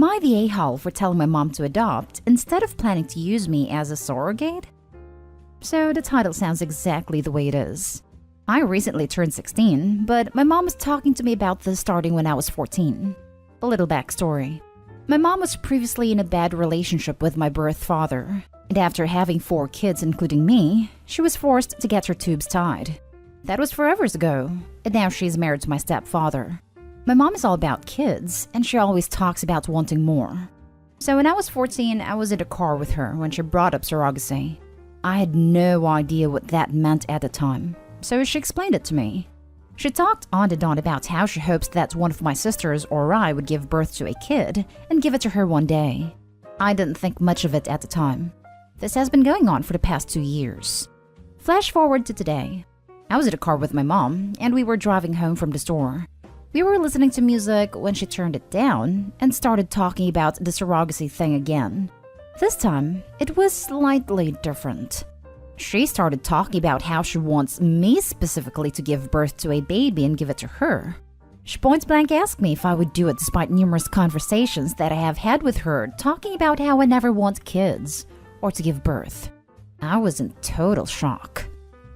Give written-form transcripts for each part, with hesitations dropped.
Am I the a-hole for telling my mom to adopt instead of planning to use me as a surrogate? So the title sounds exactly the way it is. I recently turned 16, but my mom was talking to me about this starting when I was 14. A little backstory. My mom was previously in a bad relationship with my birth father, and after having 4 kids including me, she was forced to get her tubes tied. That was forever ago, and now she's married to my stepfather. My mom is all about kids, and she always talks about wanting more. So when I was 14, I was in a car with her when she brought up surrogacy. I had no idea what that meant at the time, so she explained it to me. She talked on and on about how she hopes that one of my sisters or I would give birth to a kid and give it to her one day. I didn't think much of it at the time. This has been going on for the past 2 years. Flash forward to today. I was in a car with my mom, and we were driving home from the store. We were listening to music when she turned it down and started talking about the surrogacy thing again. This time, it was slightly different. She started talking about how she wants me specifically to give birth to a baby and give it to her. She point blank asked me if I would do it despite numerous conversations that I have had with her talking about how I never want kids or to give birth. I was in total shock.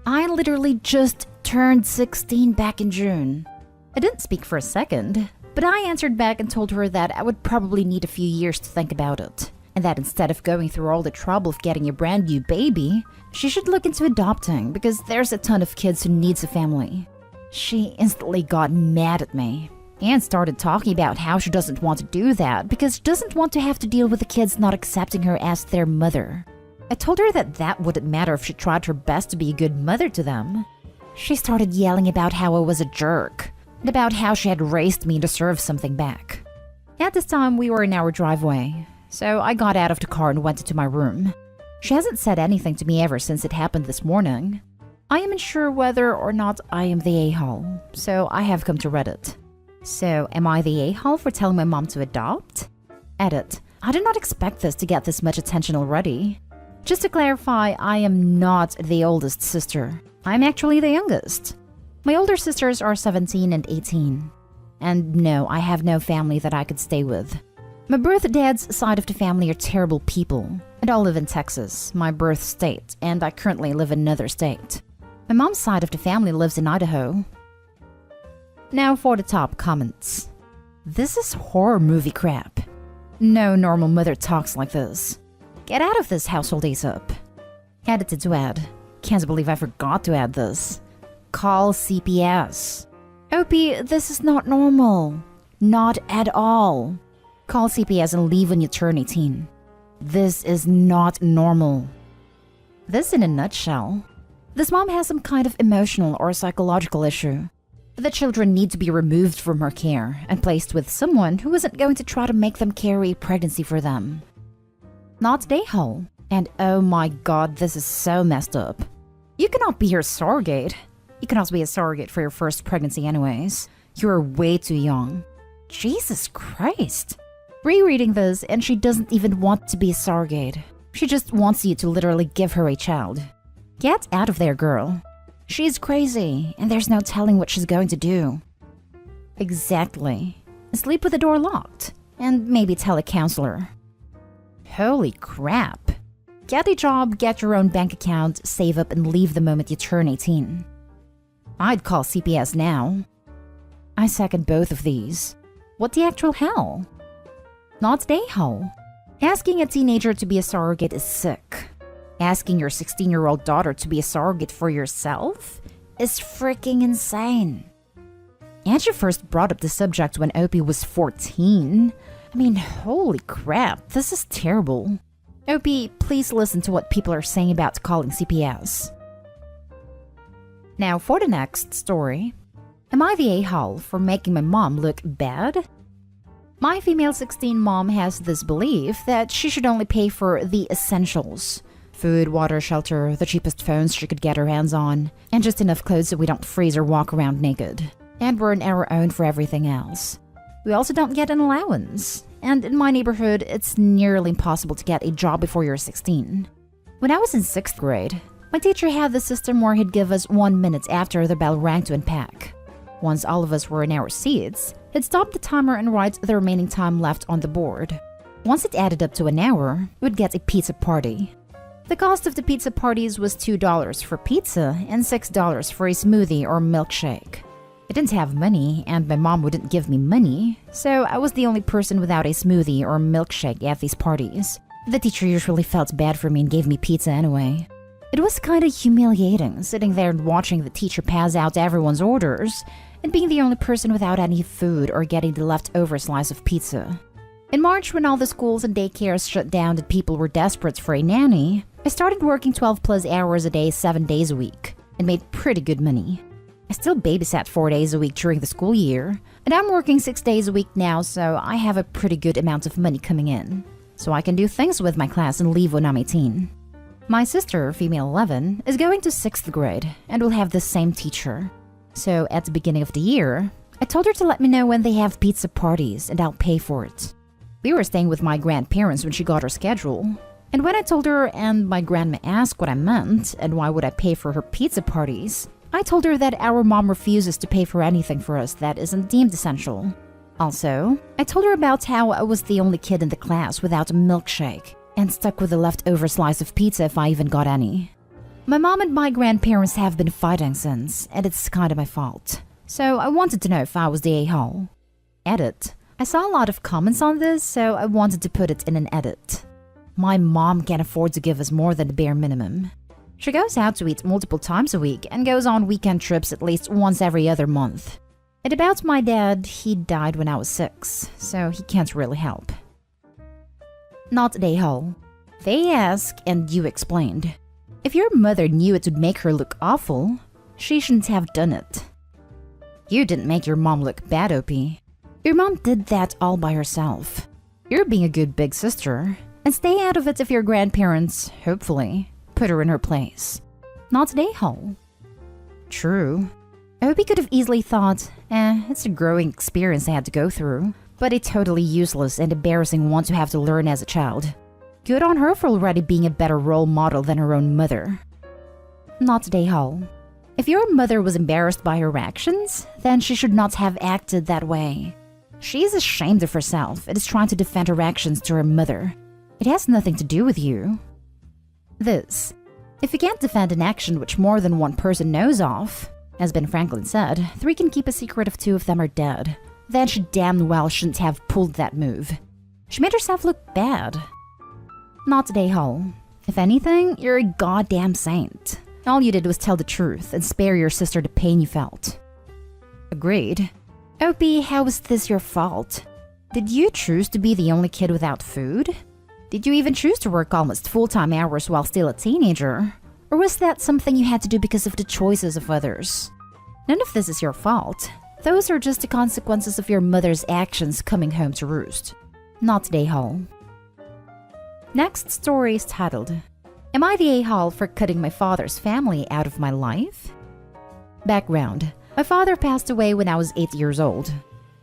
I literally just turned 16 back in June. I didn't speak for a second, but I answered back and told her that I would probably need a few years to think about it, and that instead of going through all the trouble of getting a brand new baby, she should look into adopting because there's a ton of kids who needs a family. She instantly got mad at me and started talking about how she doesn't want to do that because she doesn't want to have to deal with the kids not accepting her as their mother. I told her that that wouldn't matter if she tried her best to be a good mother to them. She started yelling about how I was a jerk, and about how she had raised me to deserve something back. At this time, we were in our driveway, so I got out of the car and went into my room. She hasn't said anything to me ever since it happened this morning. I am unsure whether or not I am the a-hole, so I have come to Reddit. So, am I the a-hole for telling my mom to adopt? Edit. I did not expect this to get this much attention already. Just to clarify, I am not the oldest sister. I'm actually the youngest. My older sisters are 17 and 18. And no, I have no family that I could stay with. My birth dad's side of the family are terrible people, and all live in Texas, my birth state, and I currently live in another state. My mom's side of the family lives in Idaho. Now for the top comments. This is horror movie crap. No normal mother talks like this. Get out of this household ASAP. Edited to add. Can't believe I forgot to add this. Call CPS. OP, this is not normal. Not at all. Call CPS and leave when you turn 18. This is not normal. This in a nutshell. This mom has some kind of emotional or psychological issue. The children need to be removed from her care and placed with someone who isn't going to try to make them carry pregnancy for them. Not a-hole. And oh my god, this is so messed up. You cannot be your surrogate. You cannot be a surrogate for your first pregnancy anyways. You're way too young. Jesus Christ. Rereading this, and she doesn't even want to be a surrogate. She just wants you to literally give her a child. Get out of there, girl. She's crazy, and there's no telling what she's going to do. Exactly. Sleep with the door locked, and maybe tell a counselor. Holy crap. Get a job, get your own bank account, save up, and leave the moment you turn 18. I'd call CPS now. I second both of these. What the actual hell? Not a-hole. Asking a teenager to be a surrogate is sick. Asking your 16-year-old daughter to be a surrogate for yourself is freaking insane. And she first brought up the subject when Opie was 14. I mean, holy crap, this is terrible. Opie, please listen to what people are saying about calling CPS. Now for the next story. Am I the a-hole for making my mom look bad? My female 16 mom has this belief that she should only pay for the essentials. Food, water, shelter, the cheapest phones she could get her hands on, and just enough clothes so we don't freeze or walk around naked. And we're on our own for everything else. We also don't get an allowance. And in my neighborhood, it's nearly impossible to get a job before you're 16. When I was in 6th grade, my teacher had the system where he'd give us 1 minute after the bell rang to unpack. Once all of us were in our seats, he'd stop the timer and write the remaining time left on the board. Once it added up to an hour, we'd get a pizza party. The cost of the pizza parties was $2 for pizza and $6 for a smoothie or milkshake. I didn't have money, and my mom wouldn't give me money, so I was the only person without a smoothie or milkshake at these parties. The teacher usually felt bad for me and gave me pizza anyway. It was kinda humiliating, sitting there and watching the teacher pass out everyone's orders, and being the only person without any food or getting the leftover slice of pizza. In March, when all the schools and daycares shut down and people were desperate for a nanny, I started working 12+ hours a day, 7 days a week, and made pretty good money. I still babysat 4 days a week during the school year, and I'm working 6 days a week now, so I have a pretty good amount of money coming in. So I can do things with my class and leave when I'm 18. My sister, female 11, is going to 6th grade and will have the same teacher. So at the beginning of the year, I told her to let me know when they have pizza parties and I'll pay for it. We were staying with my grandparents when she got her schedule. And when I told her and my grandma asked what I meant and why would I pay for her pizza parties, I told her that our mom refuses to pay for anything for us that isn't deemed essential. Also, I told her about how I was the only kid in the class without a milkshake and stuck with the leftover slice of pizza if I even got any. My mom and my grandparents have been fighting since, and it's kinda my fault. So I wanted to know if I was the a-hole. Edit. I saw a lot of comments on this, so I wanted to put it in an edit. My mom can't afford to give us more than the bare minimum. She goes out to eat multiple times a week and goes on weekend trips at least once every other month. And about my dad, he died when I was 6, so he can't really help. Not the a-hole. They ask, and you explained. If your mother knew it would make her look awful, she shouldn't have done it. You didn't make your mom look bad, OP. Your mom did that all by herself. You're being a good big sister, and stay out of it if your grandparents, hopefully, put her in her place. Not the a-hole. True. OP could have easily thought, it's a growing experience I had to go through, but a totally useless and embarrassing one to have to learn as a child. Good on her for already being a better role model than her own mother. Not the a-hole. If your mother was embarrassed by her actions, then she should not have acted that way. She is ashamed of herself and is trying to defend her actions to her mother. It has nothing to do with you. This. If you can't defend an action which more than one person knows of, as Ben Franklin said, 3 can keep a secret if 2 of them are dead, then she damn well shouldn't have pulled that move. She made herself look bad. Not the a-hole. If anything, you're a goddamn saint. All you did was tell the truth and spare your sister the pain you felt. Agreed. OP, how was this your fault? Did you choose to be the only kid without food? Did you even choose to work almost full-time hours while still a teenager? Or was that something you had to do because of the choices of others? None of this is your fault. Those are just the consequences of your mother's actions coming home to roost. Not the a-hole. Next story is titled, Am I the a-hole for cutting my father's family out of my life? Background. My father passed away when I was 8 years old.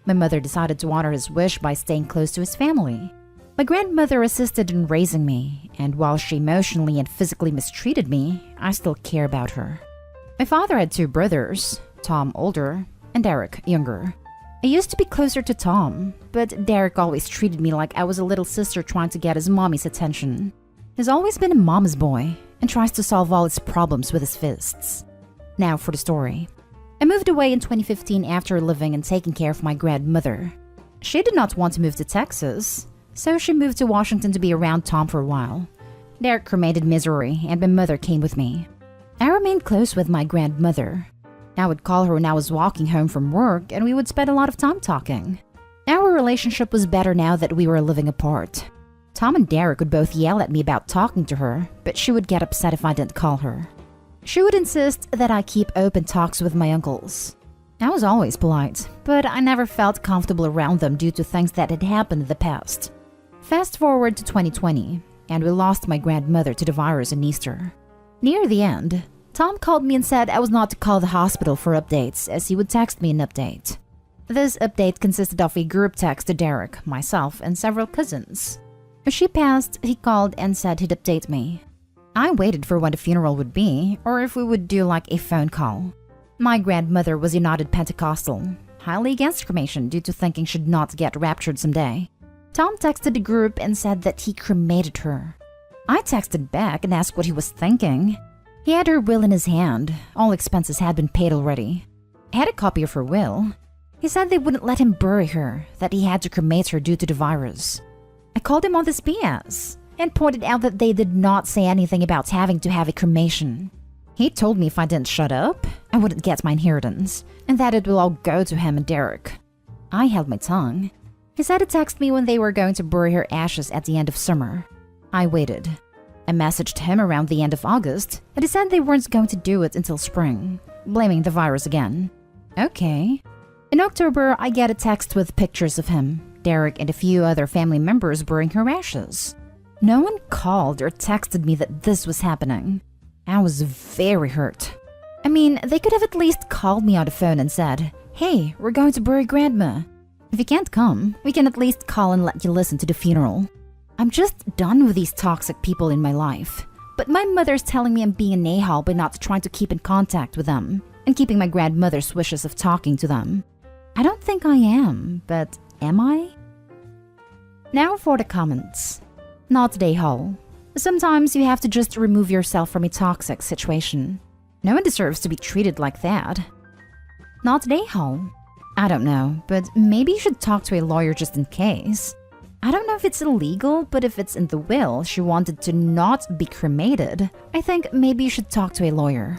My mother decided to honor his wish by staying close to his family. My grandmother assisted in raising me, and while she emotionally and physically mistreated me, I still care about her. My father had 2 brothers, Tom older, and Derek younger. I used to be closer to Tom, but Derek always treated me like I was a little sister trying to get his mommy's attention. He's always been a mama's boy, and tries to solve all his problems with his fists. Now for the story. I moved away in 2015 after living and taking care of my grandmother. She did not want to move to Texas, so she moved to Washington to be around Tom for a while. Derek remained in Missouri, and my mother came with me. I remained close with my grandmother. I would call her when I was walking home from work, and we would spend a lot of time talking. Our relationship was better now that we were living apart. Tom and Derek would both yell at me about talking to her, but she would get upset if I didn't call her. She would insist that I keep open talks with my uncles. I was always polite, but I never felt comfortable around them due to things that had happened in the past. Fast forward to 2020, and we lost my grandmother to the virus in Easter. Near the end, Tom called me and said I was not to call the hospital for updates, as he would text me an update. This update consisted of a group text to Derek, myself, and several cousins. When she passed, he called and said he'd update me. I waited for when the funeral would be, or if we would do like a phone call. My grandmother was United Pentecostal, highly against cremation due to thinking she'd not get raptured someday. Tom texted the group and said that he cremated her. I texted back and asked what he was thinking. He had her will in his hand. All expenses had been paid already. I had a copy of her will. He said they wouldn't let him bury her, that he had to cremate her due to the virus. I called him on this BS and pointed out that they did not say anything about having to have a cremation. He told me if I didn't shut up, I wouldn't get my inheritance, and that it will all go to him and Derek. I held my tongue. He said to text me when they were going to bury her ashes at the end of summer. I waited. I messaged him around the end of August, and he said they weren't going to do it until spring, blaming the virus again. Okay. In October, I get a text with pictures of him, Derek, and a few other family members burying her ashes. No one called or texted me that this was happening. I was very hurt. I mean, they could have at least called me on the phone and said, "Hey, we're going to bury Grandma. If you can't come, we can at least call and let you listen to the funeral." I'm just done with these toxic people in my life. But my mother's telling me I'm being an a-hole by not trying to keep in contact with them and keeping my grandmother's wishes of talking to them. I don't think I am, but am I? Now for the comments. Not a-hole. Sometimes you have to just remove yourself from a toxic situation. No one deserves to be treated like that. Not an a-hole. I don't know, but maybe you should talk to a lawyer just in case. I don't know if it's illegal, but if it's in the will she wanted to not be cremated, I think maybe you should talk to a lawyer.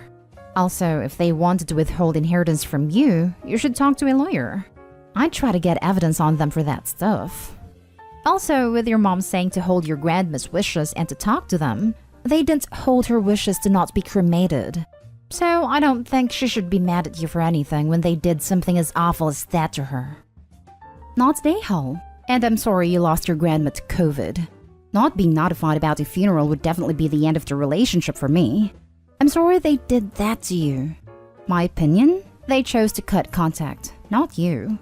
Also, if they wanted to withhold inheritance from you, you should talk to a lawyer. I'd try to get evidence on them for that stuff. Also, with your mom saying to hold your grandma's wishes and to talk to them, they didn't hold her wishes to not be cremated. So I don't think she should be mad at you for anything when they did something as awful as that to her. Not an a-hole. And I'm sorry you lost your grandma to COVID. Not being notified about the funeral would definitely be the end of the relationship for me. I'm sorry they did that to you. My opinion? They chose to cut contact, not you.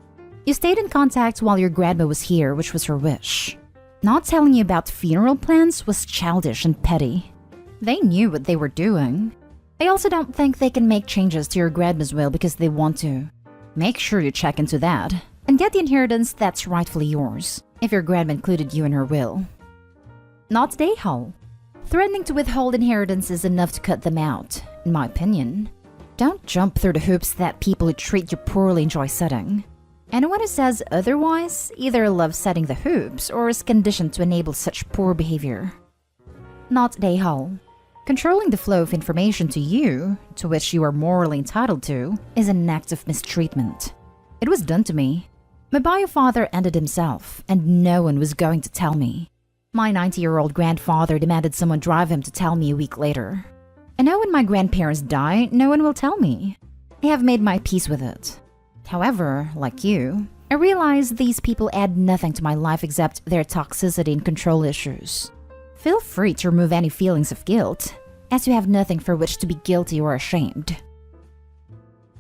You stayed in contact while your grandma was here, which was her wish. Not telling you about funeral plans was childish and petty. They knew what they were doing. I also don't think they can make changes to your grandma's will because they want to. Make sure you check into that and get the inheritance that's rightfully yours, if your grandma included you in her will. Not an a-hole. Threatening to withhold inheritance is enough to cut them out, in my opinion. Don't jump through the hoops that people who treat you poorly enjoy setting. Anyone who says otherwise either loves setting the hoops or is conditioned to enable such poor behavior. Not an a-hole. Controlling the flow of information to you, to which you are morally entitled to, is an act of mistreatment. It was done to me. My bio father ended himself, and no one was going to tell me. My 90-year-old grandfather demanded someone drive him to tell me a week later. I know when my grandparents die, no one will tell me. I have made my peace with it. However, like you, I realize these people add nothing to my life except their toxicity and control issues. Feel free to remove any feelings of guilt, as you have nothing for which to be guilty or ashamed.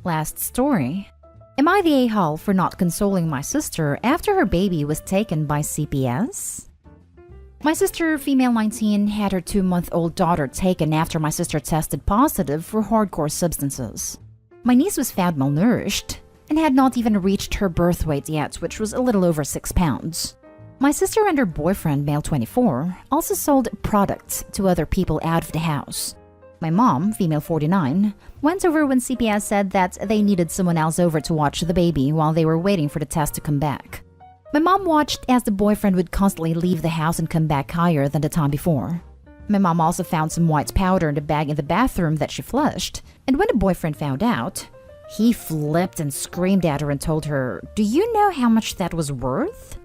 Last story. Am I the a-hole for not consoling my sister after her baby was taken by CPS? My sister, female 19, had her 2-month-old daughter taken after my sister tested positive for hardcore substances. My niece was found malnourished and had not even reached her birth weight yet, which was a little over 6 pounds. My sister and her boyfriend, male 24, also sold products to other people out of the house. My mom, female 49, went over when CPS said that they needed someone else over to watch the baby while they were waiting for the test to come back. My mom watched as the boyfriend would constantly leave the house and come back higher than the time before. My mom also found some white powder in the bag in the bathroom that she flushed, and when the boyfriend found out, he flipped and screamed at her and told her, "Do you know how much that was worth?"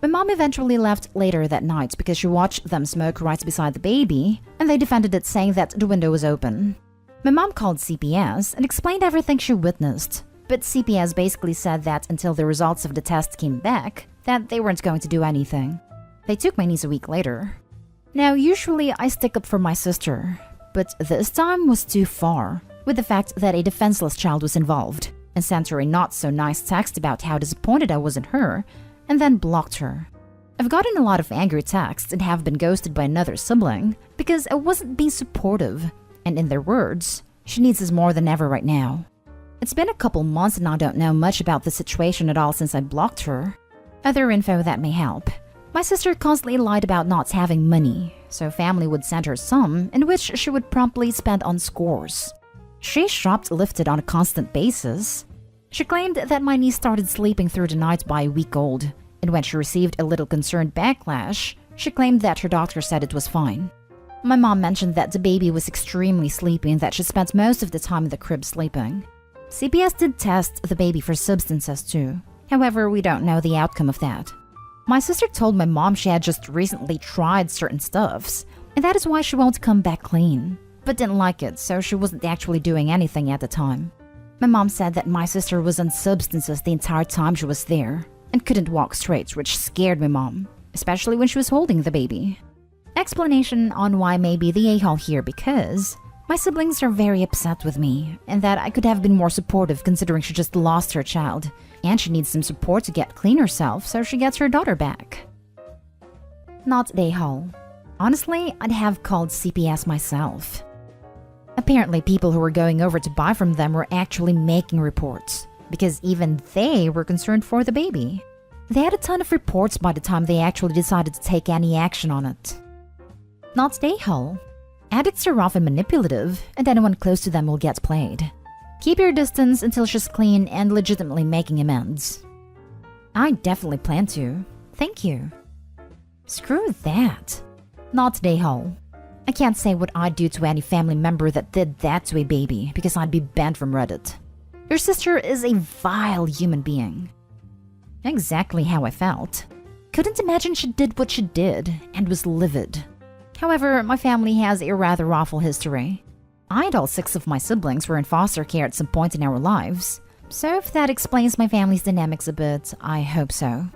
My mom eventually left later that night because she watched them smoke right beside the baby, and they defended it, saying that the window was open. My mom called CPS and explained everything she witnessed, but CPS basically said that until the results of the test came back, that they weren't going to do anything. They took my niece a week later. Now, usually I stick up for my sister, but this time was too far, with the fact that a defenseless child was involved, and sent her a not-so-nice text about how disappointed I was in her, and then blocked her. I've gotten a lot of angry texts and have been ghosted by another sibling because I wasn't being supportive, and in their words, she needs us more than ever right now. It's been a couple months and I don't know much about the situation at all since I blocked her. Other info that may help. My sister constantly lied about not having money, so family would send her some, in which she would promptly spend on scores. She shoplifted on a constant basis. She claimed that my niece started sleeping through the night by a week old, and when she received a little concerned backlash, she claimed that her doctor said it was fine. My mom mentioned that the baby was extremely sleepy and that she spent most of the time in the crib sleeping. CPS did test the baby for substances too. However, we don't know the outcome of that. My sister told my mom she had just recently tried certain stuffs, and that is why she won't come back clean, but didn't like it, so she wasn't actually doing anything at the time. My mom said that my sister was on substances the entire time she was there, and couldn't walk straight, which scared my mom, especially when she was holding the baby. Explanation on why maybe the a-hole here because my siblings are very upset with me, and that I could have been more supportive considering she just lost her child, and she needs some support to get clean herself so she gets her daughter back. Not the a-hole. Honestly, I'd have called CPS myself. Apparently, people who were going over to buy from them were actually making reports, because even they were concerned for the baby. They had a ton of reports by the time they actually decided to take any action on it. Not the a-hole. Addicts are often manipulative, and anyone close to them will get played. Keep your distance until she's clean and legitimately making amends. I definitely plan to. Thank you. Screw that. Not the a-hole. I can't say what I'd do to any family member that did that to a baby because I'd be banned from Reddit. Your sister is a vile human being. Exactly how I felt. Couldn't imagine she did what she did and was livid. However, my family has a rather awful history. I and all 6 of my siblings were in foster care at some point in our lives. So if that explains my family's dynamics a bit, I hope so.